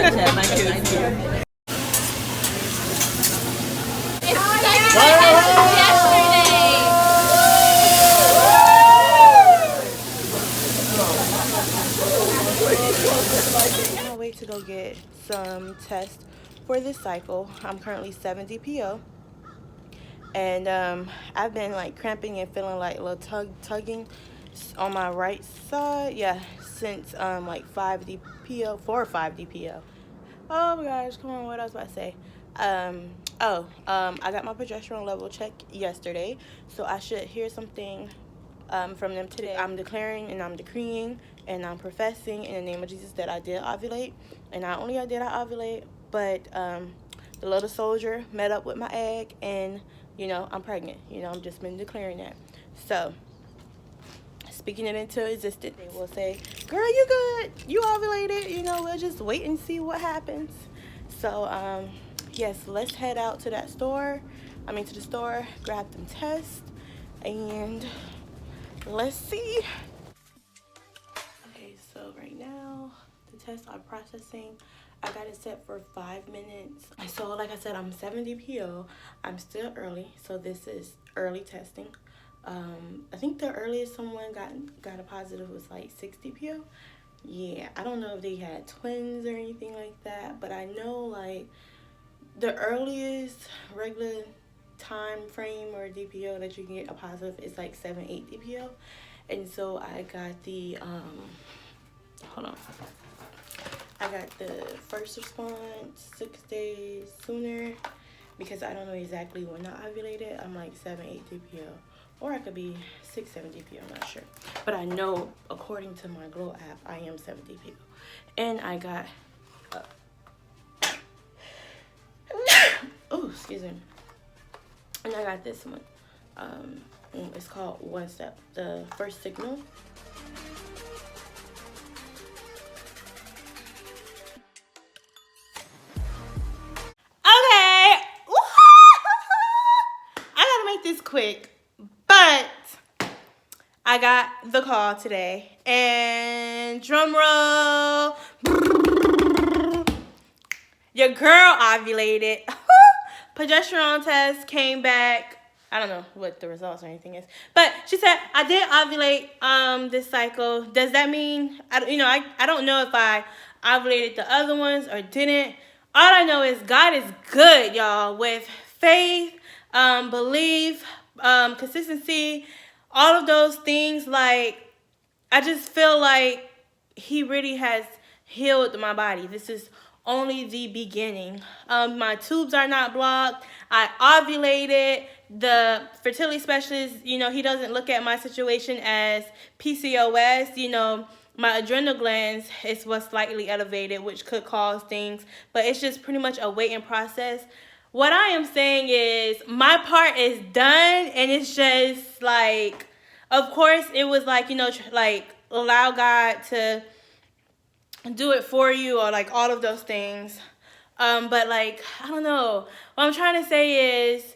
Snapchat. My kids do. On my way to go get some tests for this cycle. I'm currently 7 DPO, and I've been like cramping and feeling like a little tugging on my right side, yeah, since like 5 DPO, 4 or 5 DPO. Oh my gosh, come on, what I was about to say. I got my progesterone level checked yesterday, so I should hear something from them today. I'm declaring and I'm decreeing and I'm professing in the name of Jesus that I did ovulate. And not only did I ovulate, but the little soldier met up with my egg, and I'm pregnant. I'm just been declaring that. So speaking it into existence, they will say, girl, you good, you ovulated, we'll just wait and see what happens. So yes, let's head out to that store, to the store, grab them tests, and let's see. Okay, so right now the tests are processing. I got it set for 5 minutes. So like I said, I'm 7 DPO. I'm still early, so this is early testing. I think the earliest someone got a positive was like 6 DPO. Yeah, I don't know if they had twins or anything like that, but I know like the earliest regular time frame or DPO that you can get a positive is like 7-8 DPO. And so I got the I got the first response 6 days sooner, because I don't know exactly when I ovulated. I'm like 7-8 DPO, or I could be 6-7 DPO, I'm not sure, but I know according to my Glow app I am 7 DPO. And I got oh, excuse me. And I got this one. It's called One Step, the first signal. Okay. I gotta make this quick, but I got the call today, and drum roll, your girl ovulated. Progesterone test came back. I don't know what the results or anything is, but she said I did ovulate this cycle. Does that mean I don't know if I ovulated the other ones or didn't. All I know is God is good, y'all. With faith, belief, consistency, all of those things, like I just feel like He really has healed my body. This is only the beginning. My tubes are not blocked. I ovulated. The fertility specialist, he doesn't look at my situation as PCOS. My adrenal glands is what's slightly elevated, which could cause things, but it's just pretty much a waiting process. What I am saying is my part is done, and it's just like, of course, it was like, like allow God to do it for you, or like all of those things. But like, I don't know. What I'm trying to say is,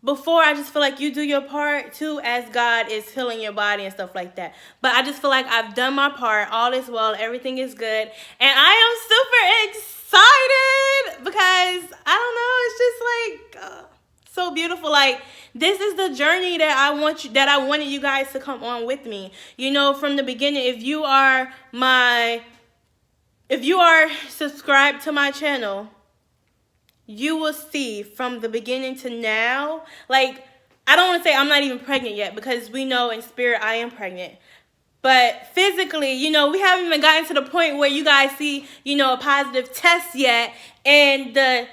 before, I just feel like you do your part too, as God is healing your body and stuff like that. But I just feel like I've done my part. All is well. Everything is good. And I am super excited because, I don't know, it's just like so beautiful. Like, this is the journey that I wanted you guys to come on with me. From the beginning, if you are subscribed to my channel, you will see from the beginning to now, like, I don't want to say I'm not even pregnant yet, because we know in spirit I am pregnant. But physically, we haven't even gotten to the point where you guys see, a positive test yet. And the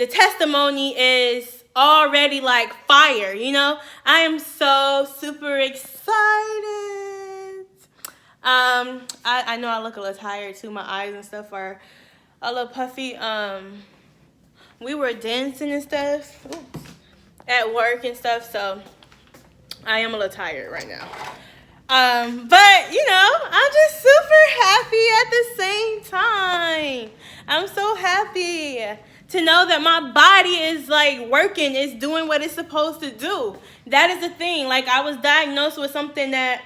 testimony is already like fire, I am so super excited. I know I look a little tired too. My eyes and stuff are a little puffy. We were dancing and stuff at work and stuff, so I am a little tired right now. But I'm just super happy at the same time. I'm so happy to know that my body is like working, it's doing what it's supposed to do. That is the thing. Like, I was diagnosed with something that,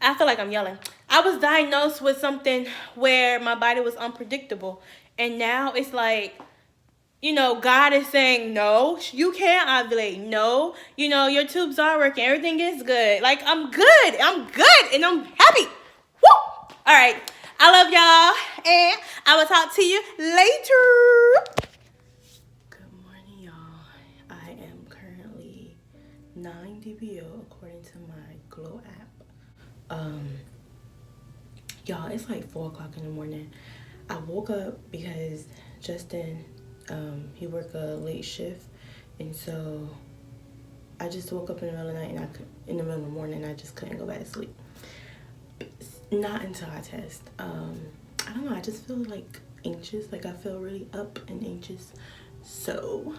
I feel like I'm yelling. I was diagnosed with something where my body was unpredictable. And now it's like, you know, God is saying, no, you can't ovulate. No, you know, your tubes are working. Everything is good. Like, I'm good. I'm good. And I'm happy. Woo! All right. I love y'all. And I will talk to you later. Good morning, y'all. I am currently 9 DPO according to my Glow app. Y'all, it's like 4 o'clock in the morning. I woke up because Justin, he worked a late shift, and so I just woke up in the middle of the night, and in the middle of the morning, I just couldn't go back to sleep. Not until I test. I don't know, I just feel like anxious, like I feel really up and anxious. So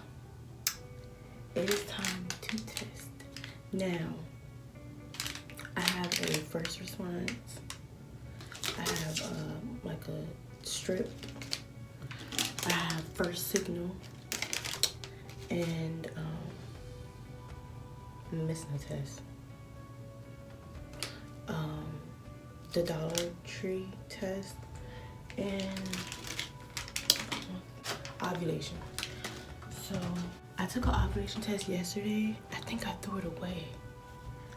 it is time to test. Now, I have a first response. I have like a strip. I have first signal, and I'm missing a test. The Dollar Tree test and ovulation. So I took an ovulation test yesterday. I think I threw it away.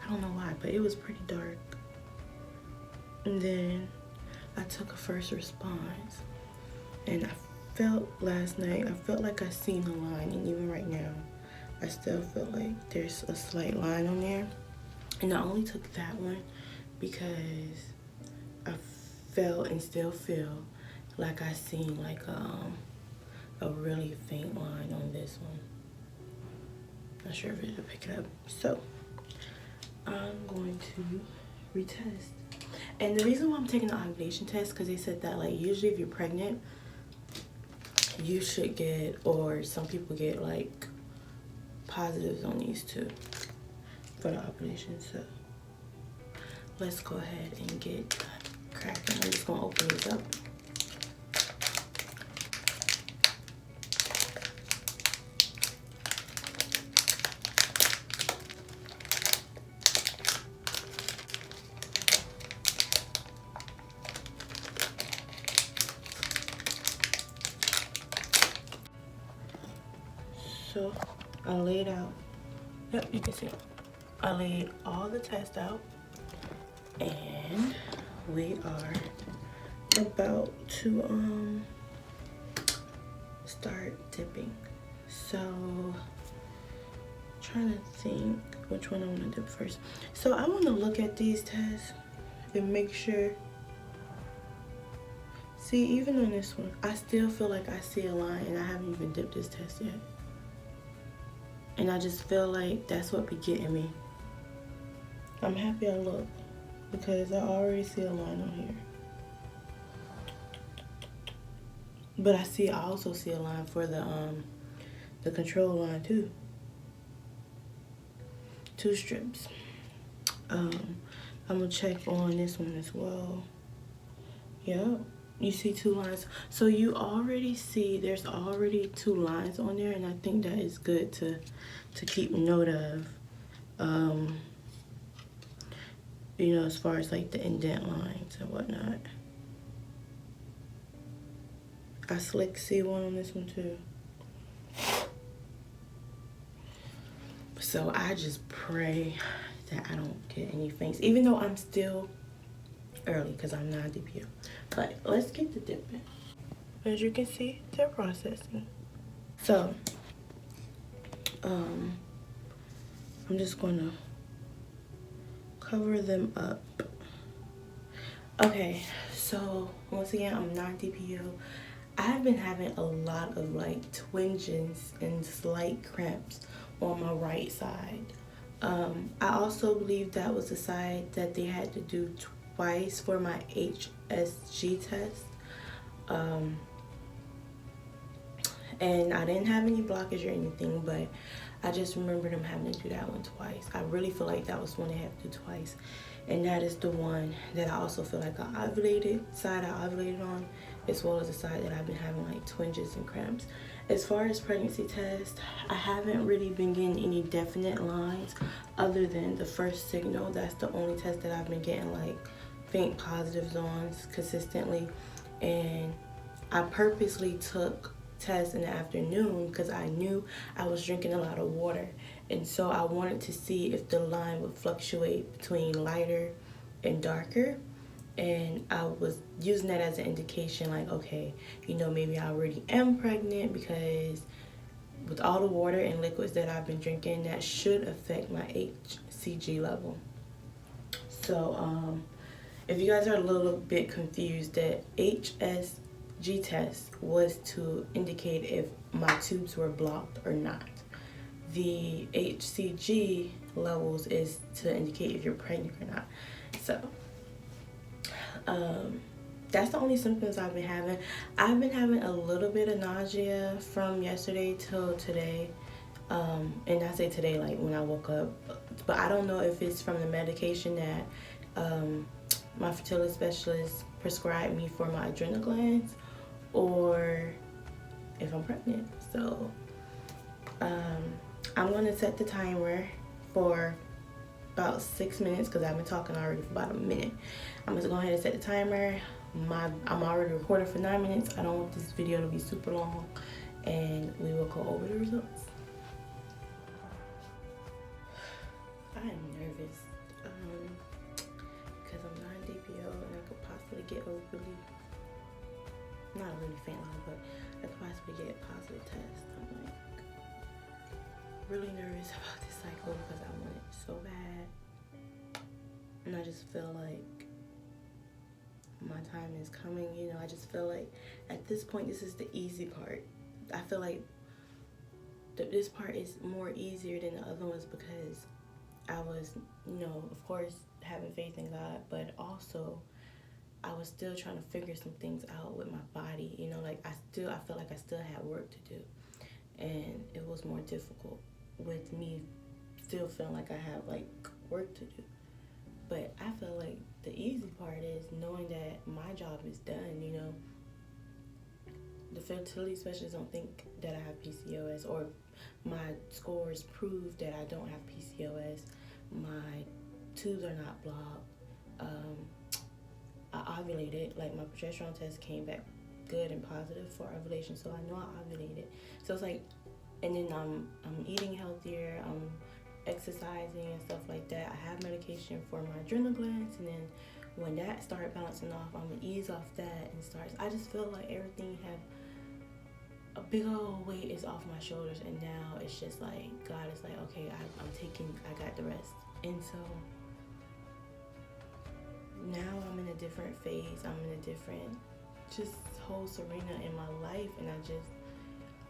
I don't know why, but it was pretty dark. And then I took a first response, and I felt last night, I felt like I seen a line, and even right now, I still feel like there's a slight line on there. And I only took that one because I felt and still feel like I seen like a really faint line on this one. Not sure if it'll pick it up. So I'm going to retest. And the reason why I'm taking the ovulation test, because they said that like usually if you're pregnant, you should get, or some people get like positives on these too for the ovulation. So let's go ahead and get cracking. I'm just gonna open these up. So I laid out, yep, you can see it. I laid all the tests out, and we are about to start dipping. So trying to think which one I want to dip first. So I want to look at these tests and make sure. See, even on this one, I still feel like I see a line, and I haven't even dipped this test yet. And I just feel like that's what be getting me. I'm happy I looked because I already see a line on here. But I also see a line for the control line too. 2 strips. I'm gonna check on this one as well. Yep. You see 2 lines. So you already see there's already 2 lines on there, and I think that is good to keep note of. You know, as far as like the indent lines and whatnot. I slick see one on this one too. So I just pray that I don't get any faints, even though I'm still early because I'm not DPO. But let's get the dipping. As you can see, they're processing. So I'm just gonna cover them up. Okay, so once again, I'm not DPO. I've been having a lot of like twinges and slight cramps on my right side. I also believe that was the side that they had to do twice for my HSG test. And I didn't have any blockage or anything, but I just remember them having to do that one twice. I really feel like that was one they had to do twice. And that is the one that I also feel like I ovulated on, as well as the side that I've been having like twinges and cramps. As far as pregnancy tests, I haven't really been getting any definite lines other than the first signal. That's the only test that I've been getting like faint positives on consistently. And I purposely took tests in the afternoon because I knew I was drinking a lot of water. And so I wanted to see if the line would fluctuate between lighter and darker. And I was using that as an indication, like, okay, you know, maybe I already am pregnant, because with all the water and liquids that I've been drinking, that should affect my HCG level. So if you guys are a little bit confused, that HSG test was to indicate if my tubes were blocked or not. The HCG levels is to indicate if you're pregnant or not. So that's the only symptoms I've been having. I've been having a little bit of nausea from yesterday till today. And I say today, like when I woke up. But I don't know if it's from the medication that my fertility specialist prescribed me for my adrenal glands, or if I'm pregnant. So I'm going to set the timer for about 6 minutes, because I've been talking already for about a minute. I'm just going to go ahead and set the timer. I'm already recording for 9 minutes. I don't want this video to be super long, and we will go over the results. I am nervous because I'm not in DPO and I could possibly get a really, not a really faint line, but I could possibly get a positive test. I'm like really nervous about this cycle because I want it so bad, and I just feel like my time is coming. You know, I just feel like at this point this is the easy part. I feel like this part is more easier than the other ones, because I was, you know, of course, having faith in God, but also I was still trying to figure some things out with my body. You know, like I feel like I still had work to do, and it was more difficult with me still feeling like I have like work to do. But I feel like the easy part is knowing that my job is done. You know, the fertility specialists don't think that I have PCOS, or my scores prove that I don't have PCOS. My tubes are not blocked. I ovulated. Like my progesterone test came back good and positive for ovulation, so I know I ovulated. So it's like, and then I'm eating healthier. I'm exercising and stuff like that. I have medication for my adrenal glands, and then when that started bouncing off, I'm gonna ease off that and start. I just feel like everything have a big old weight is off my shoulders, and now it's just like God is like, okay, I got the rest. And so now I'm in a different phase. I'm in a different just whole arena in my life, and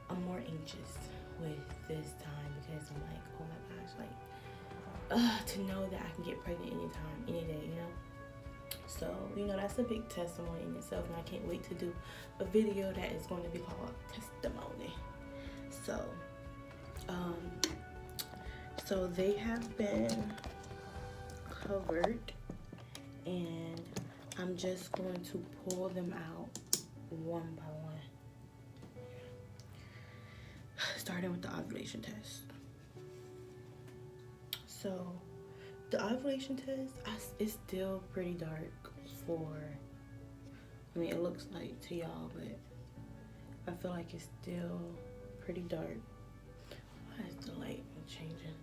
I'm more anxious with this time, because I'm like, oh my gosh, like to know that I can get pregnant anytime, any day, you know. So, you know, that's a big testimony in itself, and I can't wait to do a video that is going to be called Testimony. So, so they have been covered, and I'm just going to pull them out one by one, starting with the ovulation test. So the ovulation test is still pretty dark I mean, it looks like to y'all, but I feel like it's still pretty dark. Why is the light changing?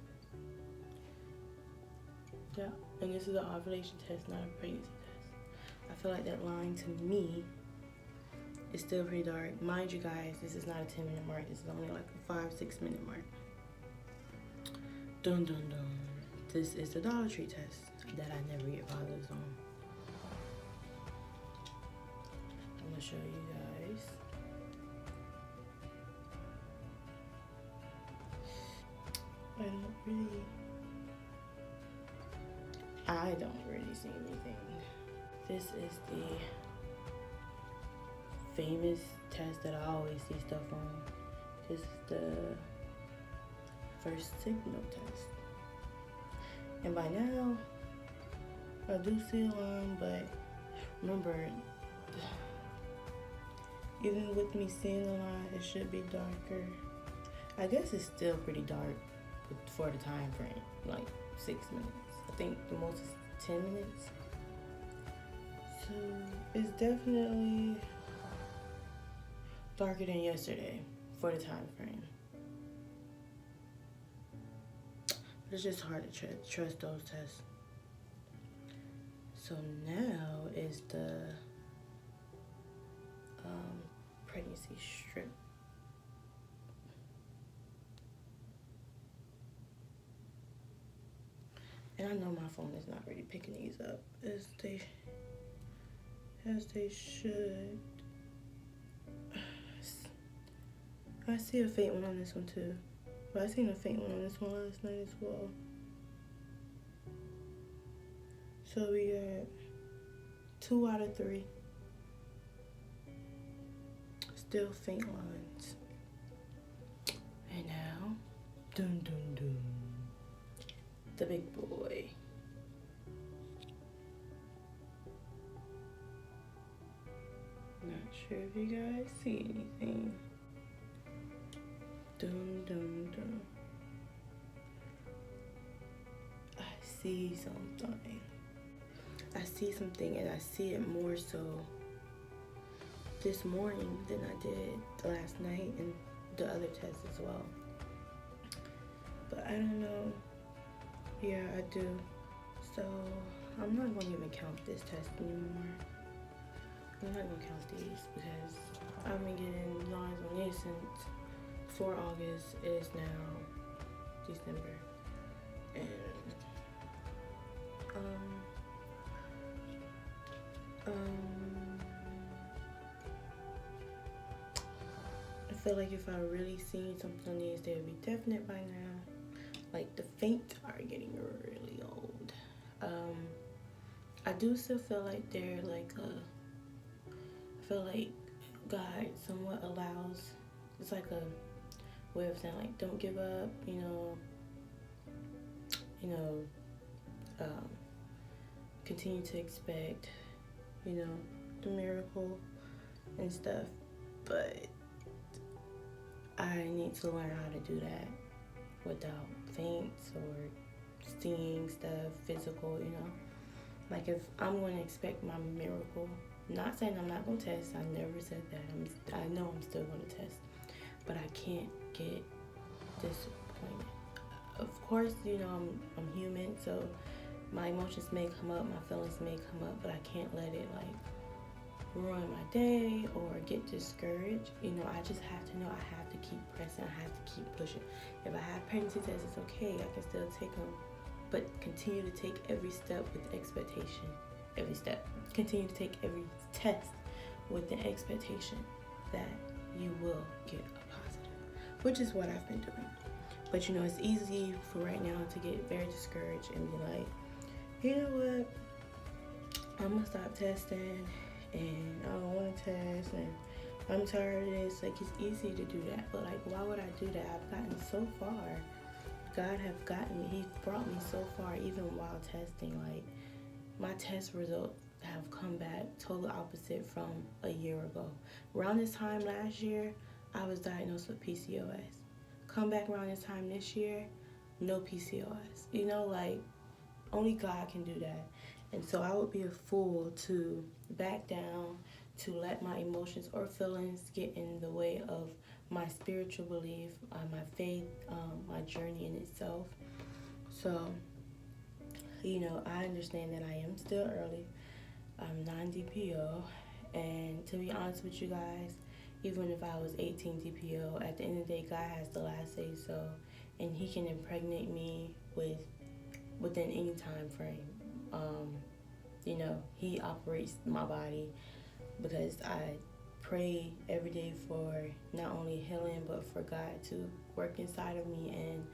Yeah, and this is an ovulation test, not a pregnancy test. I feel like that line to me is still pretty dark. Mind you guys, this is not a 10-minute mark. This is only like a 5-6 minute mark. Dun dun dun. This is the Dollar Tree test that I never get positives on. I'm gonna show you guys. I don't really see anything. This is the famous test that I always see stuff on. This is the first signal test. And by now, I do see a line, but remember, even with me seeing the line, it should be darker. I guess it's still pretty dark for the time frame, like 6 minutes. I think the most is 10 minutes. So it's definitely darker than yesterday for the time frame. But it's just hard to trust those tests. So now is the pregnancy strip. And I know my phone is not really picking these up as they should. I see a faint one on this one too. But I seen a faint one on this one last night as well. So we are 2 out of 3. Still faint lines. And now, dun dun dun, the big boy. Not sure if you guys see anything. Dun dun dun. I see something. I see something, and I see it more so this morning than I did last night and the other tests as well. But I don't know. Yeah, I do. So I'm not going to even count this test anymore. I'm not going to count these because I've been getting lines on these since 4 August. It is now December. And I feel like if I really seen something on these, they would be definite by now. Like the faint are getting really old. I do still feel like they're like I feel like God somewhat allows, it's like a way of saying like don't give up, continue to expect, the miracle and stuff. But I need to learn how to do that without faints or seeing stuff physical, Like if I'm going to expect my miracle, not saying I'm not going to test, I never said that. I know I'm still going to test, but I can't get disappointed. Of course, I'm human, so my emotions may come up, my feelings may come up, but I can't let it ruin my day or get discouraged. I just have to know I have to keep pressing, I have to keep pushing. If I have pregnancy tests, it's okay, I can still take them, but continue to take every step with expectation. Every step. Continue to take every test with the expectation that you will get a positive, which is what I've been doing. But it's easy for right now to get very discouraged and be like, you know what, I'm gonna stop testing and I don't want to test and I'm tired of this. Like, it's easy to do that, but why would I do that? I've gotten so far. God have gotten me, He brought me so far even while testing. My test results have come back totally opposite from a year ago. Around this time last year, I was diagnosed with PCOS. Come back around this time this year, no PCOS. Only God can do that. And so I would be a fool to back down, to let my emotions or feelings get in the way of my spiritual belief, my faith, my journey in itself. So, I understand that I am still early. I'm non-DPO. And to be honest with you guys, even if I was 18 DPO, at the end of the day, God has the last say so. And He can impregnate me within any time frame. He operates my body because I pray every day for not only healing, but for God to work inside of me, and,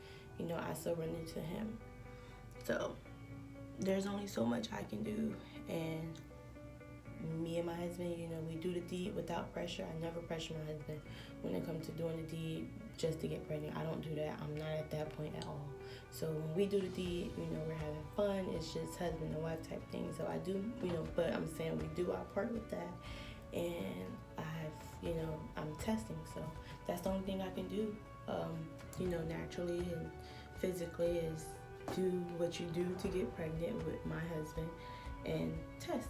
I surrender to Him. So there's only so much I can do, and me and my husband, we do the deed without pressure. I never pressure my husband when it comes to doing the deed just to get pregnant. I don't do that. I'm not at that point at all. So when we do the deed, we're having fun. It's just husband and wife type thing. So I do, but I'm saying we do our part with that. And I'm testing. So that's the only thing I can do, naturally and physically, is do what you do to get pregnant with my husband and test.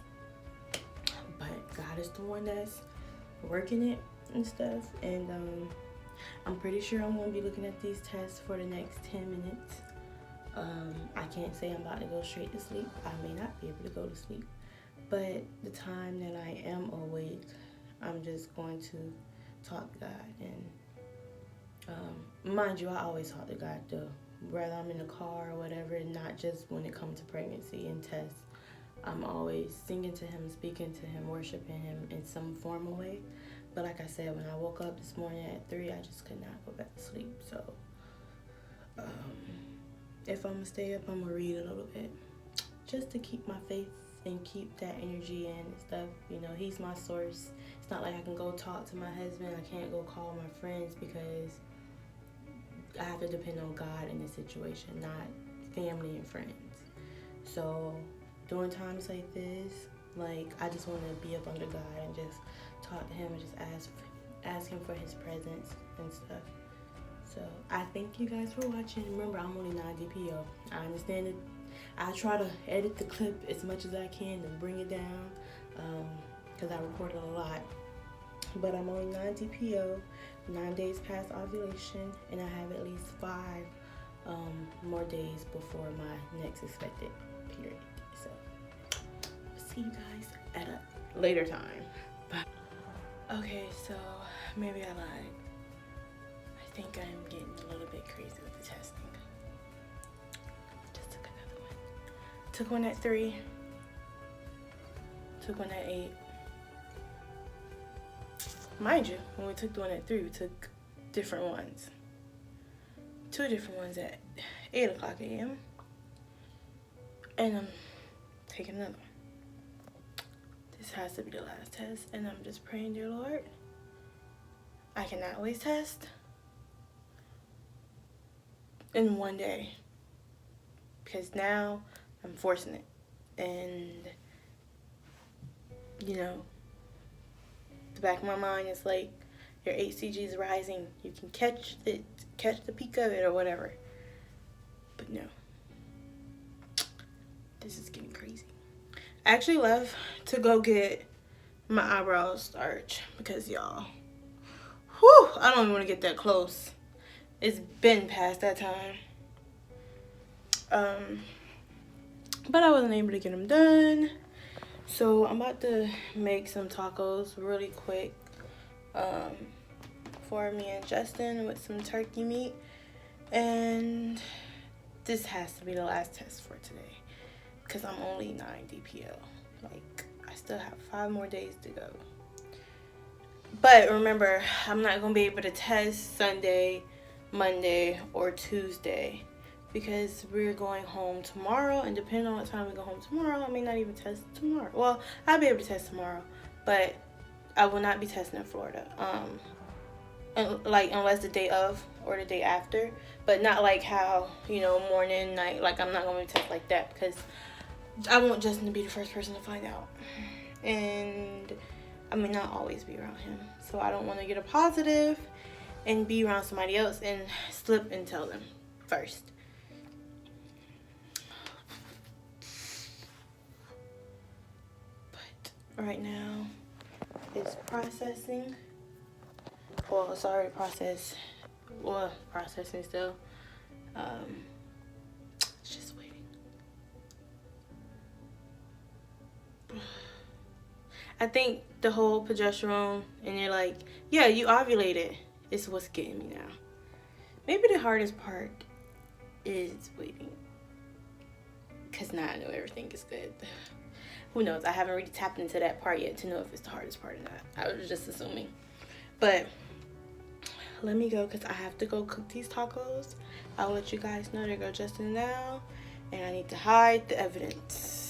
But God is the one that's working it and stuff. And I'm pretty sure I'm going to be looking at these tests for the next 10 minutes. I can't say I'm about to go straight to sleep. I may not be able to go to sleep. But the time that I am awake, I'm just going to talk to God. And mind you, I always talk to God though. Whether I'm in the car or whatever, not just when it comes to pregnancy and tests. I'm always singing to him, speaking to him, worshiping him in some formal way. But like I said, when I woke up this morning at 3, I just could not go back to sleep. So if I'm going to stay up, I'm going to read a little bit. Just to keep my faith and keep that energy in and stuff. You know, he's my source. It's not like I can go talk to my husband. I can't go call my friends because I have to depend on God in this situation, not family and friends. So during times like this, like, I just want to be up under God and just talk to him and just ask him for his presence and stuff. So I thank you guys for watching. Remember, I'm only 9 DPO. I understand it. I try to edit the clip as much as I can and bring it down because I recorded a lot. But I'm only 9 DPO, 9 days past ovulation, and I have at least 5 more days before my next expected period. So see you guys at a later time. Bye. Okay, so maybe I lied. I think I'm getting a little bit crazy with the testing. Just took another one. Took one at 3. Took one at 8. Mind you, when we took the one at 3, we took different ones. 2 different ones at 8 o'clock a.m. And I'm taking another one. This has to be the last test, and I'm just praying, dear Lord, I cannot always test in one day, because now I'm forcing it. And you know, the back of my mind is like, your HCG is rising, you can catch the peak of it or whatever. But no, this is getting crazy. I actually left to go get my eyebrows starched because y'all, whew, I don't even want to get that close. It's been past that time. But I wasn't able to get them done. So I'm about to make some tacos really quick for me and Justin with some turkey meat. And this has to be the last test for today because I'm only 9 DPO. Like, I still have 5 more days to go. But remember, I'm not going to be able to test Sunday, Monday, or Tuesday because we're going home tomorrow, and depending on what time we go home tomorrow, I may not even test tomorrow. Well, I'll be able to test tomorrow, but I will not be testing in Florida. Like, unless the day of or the day after, but not like how, you know, morning, night. Like, I'm not going to test like that because I want Justin to be the first person to find out, and I may not always be around him, so I don't want to get a positive and be around somebody else and slip and tell them first. But right now it's processing. Well, it's already processed. Well, processing still. It's just waiting. I think the whole progesterone, and you're like, yeah, you ovulated, is what's getting me now. Maybe the hardest part is waiting, because now I know everything is good. Who knows? I haven't really tapped into that part yet to know if it's the hardest part or not. I was just assuming. But let me go because I have to go cook these tacos. I'll let you guys know. There go Justin now. And I need to hide the evidence.